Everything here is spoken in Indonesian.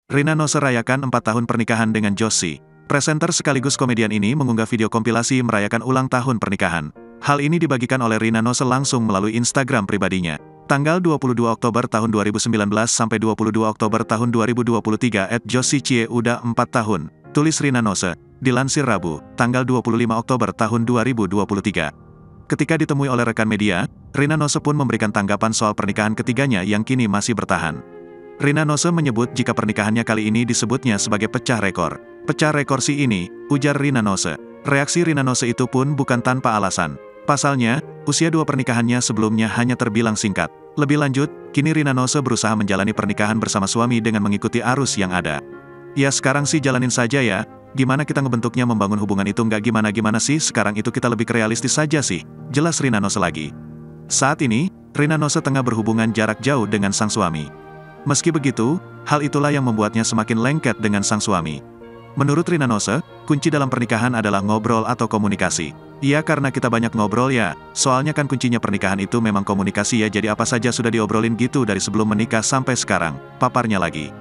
Rina Nose rayakan 4 tahun pernikahan dengan Josie. Presenter sekaligus komedian ini mengunggah video kompilasi merayakan ulang tahun pernikahan. Hal ini dibagikan oleh Rina Nose langsung melalui Instagram pribadinya. Tanggal 22 Oktober tahun 2019 sampai 22 Oktober tahun 2023 @JosieCie udah 4 tahun, tulis Rina Nose, dilansir Rabu, tanggal 25 Oktober tahun 2023. Ketika ditemui oleh rekan media, Rina Nose pun memberikan tanggapan soal pernikahan ketiganya yang kini masih bertahan. Rina Nose menyebut jika pernikahannya kali ini disebutnya sebagai pecah rekor. Pecah rekor si ini, ujar Rina Nose. Reaksi Rina Nose itu pun bukan tanpa alasan. Pasalnya, usia 2 pernikahannya sebelumnya hanya terbilang singkat. Lebih lanjut, kini Rina Nose berusaha menjalani pernikahan bersama suami dengan mengikuti arus yang ada. Ya sekarang sih jalanin saja ya, gimana kita ngebentuknya membangun hubungan itu nggak gimana-gimana sih, sekarang itu kita lebih realistis saja sih, jelas Rina Nose lagi. Saat ini, Rina Nose tengah berhubungan jarak jauh dengan sang suami. Meski begitu, hal itulah yang membuatnya semakin lengket dengan sang suami. Menurut Rina Nose, kunci dalam pernikahan adalah ngobrol atau komunikasi. Iya karena kita banyak ngobrol ya, soalnya kan kuncinya pernikahan itu memang komunikasi ya, jadi apa saja sudah diobrolin gitu dari sebelum menikah sampai sekarang, paparnya lagi.